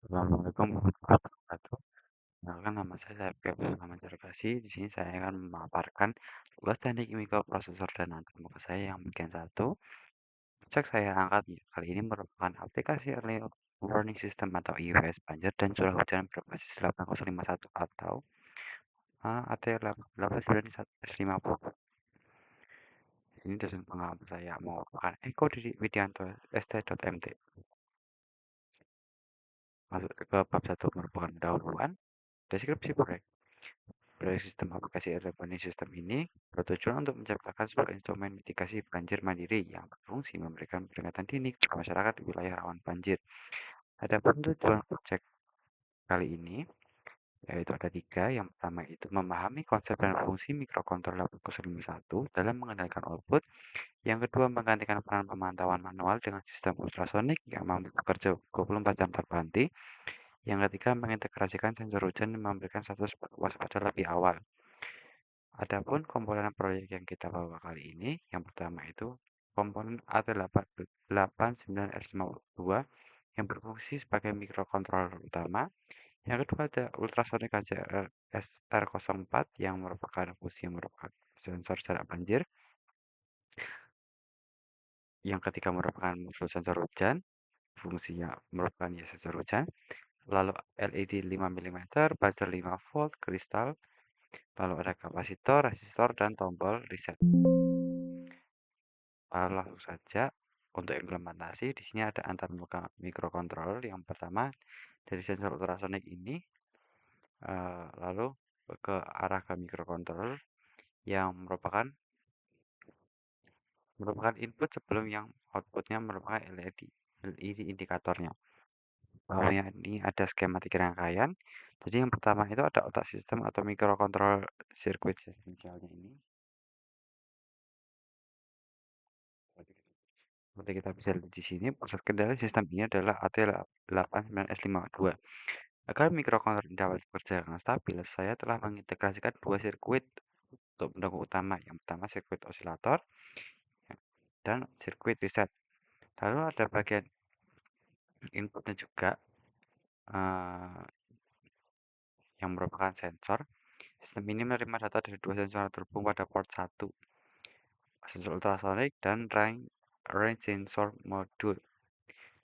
Assalamualaikum warahmatullahi wabarakatuh. Perkenalkan nama saya Febri Manjarkasi. Di sini saya akan memaparkan tugas teknik mikroprosesor dan antarmuka saya yang bagian satu. Cek saya angkat kali ini merupakan aplikasi Early Warning System atau EWS banjir dan curah hujan berbasis 8051 atau AT 18950. Ini dosen pengalaman saya merupakan Eko Didi Widianto ST.MT. Masuk ke bab 1 merupakan pendahuluan. Deskripsi proyek. Proyek sistem aplikasi aeroponik sistem ini bertujuan untuk menciptakan sebuah instrumen mitigasi banjir mandiri yang berfungsi memberikan peringatan dini kepada masyarakat di wilayah rawan banjir. Adapun tujuan proyek kali ini yaitu ada 3. Yang pertama itu memahami konsep dan fungsi mikrokontroler 801 dalam mengendalikan output. Yang kedua, menggantikan peran pemantauan manual dengan sistem ultrasonik yang mampu bekerja 24 jam tanpa henti. Yang ketiga, mengintegrasikan sensor hujan dan memberikan status waspada lebih awal. Adapun komponen proyek yang kita bawa kali ini, yang pertama itu komponen AT89S52 yang berfungsi sebagai mikrokontroler utama. Yang kedua ada ultrasonic HCR SR04 yang merupakan sensor jarak banjir. Yang ketiga merupakan modul sensor hujan, fungsinya merupakan sensor hujan. Lalu LED 5 mm, buzzer 5 volt, kristal. Lalu ada kapasitor, resistor, dan tombol reset. Langsung saja untuk implementasi di sini ada antarmuka mikrokontroler. Yang pertama dari sensor ultrasonik ini lalu ke arah ke mikrokontroler yang merupakan input sebelum yang outputnya merupakan LED indikatornya. Bawahnya ini ada skematik rangkaian. Jadi yang pertama itu ada otak sistem atau mikrokontroler sirkuit esensialnya ini. Seperti kita bisa lihat di sini, pusat kendali sistem ini adalah AT89S52. Agar mikrokontroler dapat bekerja dengan stabil, saya telah mengintegrasikan 2 sirkuit untuk pendukung utama. Yang pertama sirkuit osilator dan sirkuit reset. Lalu ada bagian inputnya juga yang merupakan sensor. Sistem ini menerima data dari 2 sensor terhubung pada port 1, sensor ultrasonik dan range sensor module.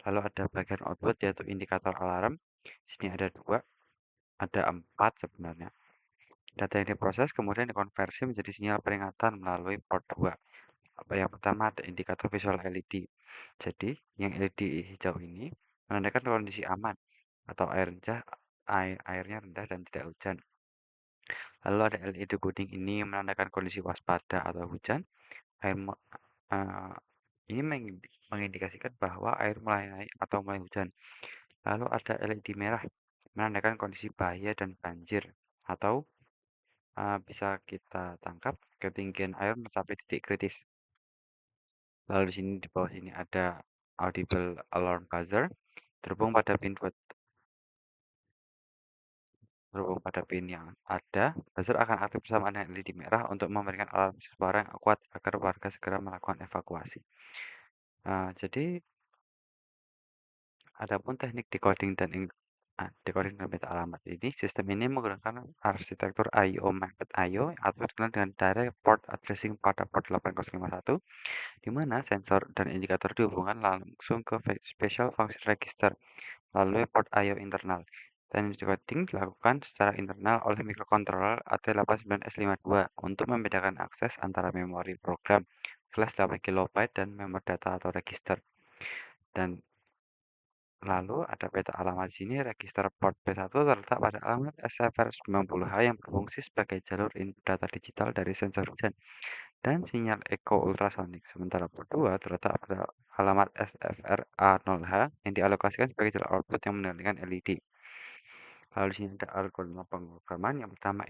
Lalu ada bagian output yaitu indikator alarm. Di sini ada 2, ada 4 sebenarnya. Data yang diproses kemudian dikonversi menjadi sinyal peringatan melalui port 2. Yang pertama ada indikator visual LED. Jadi, yang LED hijau ini menandakan kondisi aman atau airnya rendah dan tidak hujan. Lalu ada LED kuning ini menandakan kondisi waspada atau hujan. Ini mengindikasikan bahwa air mulai naik atau mulai hujan. Lalu ada LED merah menandakan kondisi bahaya dan banjir atau bisa kita tangkap ketinggian air mencapai titik kritis. Lalu di sini di bawah sini ada audible alarm buzzer terhubung pada pin yang ada. Buzzer akan aktif bersamaan dengan LED merah untuk memberikan alarm suara yang kuat agar warga segera melakukan evakuasi. Jadi adapun teknik decoding dan beta alamat ini, sistem ini menggunakan arsitektur I/O Mapped I/O atau dikenal dengan Direct Port Addressing pada port 8051, di mana sensor dan indikator dihubungkan langsung ke Special Function Register melalui port I/O internal. Teknik decoding dilakukan secara internal oleh mikrokontroler AT89S52 untuk membedakan akses antara memori program flash 8 KB dan memori data atau register. Dan lalu ada peta alamat di sini, register port P1 terletak pada alamat SFR90H yang berfungsi sebagai jalur input data digital dari sensor hujan dan sinyal echo ultrasonik. Sementara port 2 terletak pada alamat SFRA0H yang dialokasikan sebagai jalur output yang mengendalikan LED. Lalu di sini ada algoritma pemrograman. Yang pertama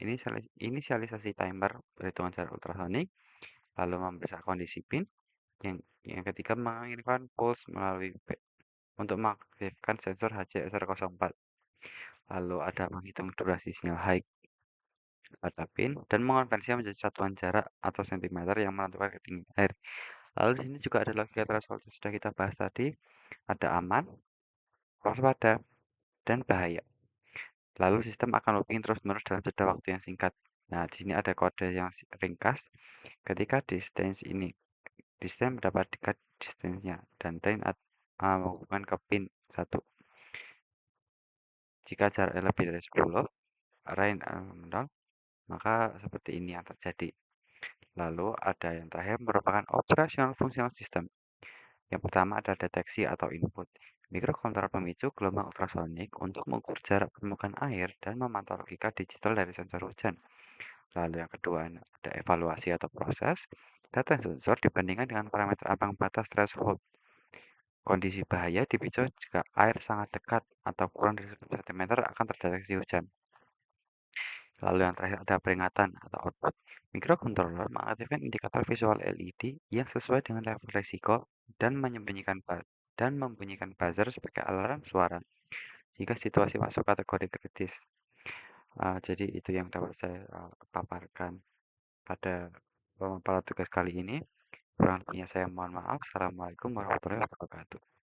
inisialisasi timer perhitungan jarak ultrasonik, lalu memeriksa kondisi pin. Yang ketiga mengirimkan pulse melalui untuk mengaktifkan sensor HCSR04. Lalu ada menghitung durasi sinyal high pada pin dan mengonversinya menjadi satuan jarak atau sentimeter yang menentukan ketinggian air. Lalu di sini juga ada logika threshold yang sudah kita bahas tadi. Ada aman, waspada, dan bahaya. Lalu sistem akan looping terus-menerus dalam jeda waktu yang singkat. Nah, di sini ada kode yang ringkas. Ketika distance mendapat dekat distance-nya dan menghubungkan ke pin 1. Jika jaraknya lebih dari 10, range 0, maka seperti ini yang terjadi. Lalu ada yang terakhir merupakan operasional fungsional sistem. Yang pertama adalah deteksi atau input. Mikrokontroller pemicu gelombang ultrasonik untuk mengukur jarak permukaan air dan memantau logika digital dari sensor hujan. Lalu yang kedua ada evaluasi atau proses. Data sensor dibandingkan dengan parameter ambang batas threshold. Kondisi bahaya dipicu jika air sangat dekat atau kurang dari 1 cm akan terdeteksi hujan. Lalu yang terakhir ada peringatan atau output. Microcontroller mengaktifkan indikator visual LED yang sesuai dengan level risiko dan membunyikan buzzer sebagai alarm suara jika situasi masuk kategori kritis. Jadi itu yang dapat saya paparkan pada pemaparan tugas kali ini. Kurang lebihnya saya mohon maaf. Assalamualaikum warahmatullahi wabarakatuh.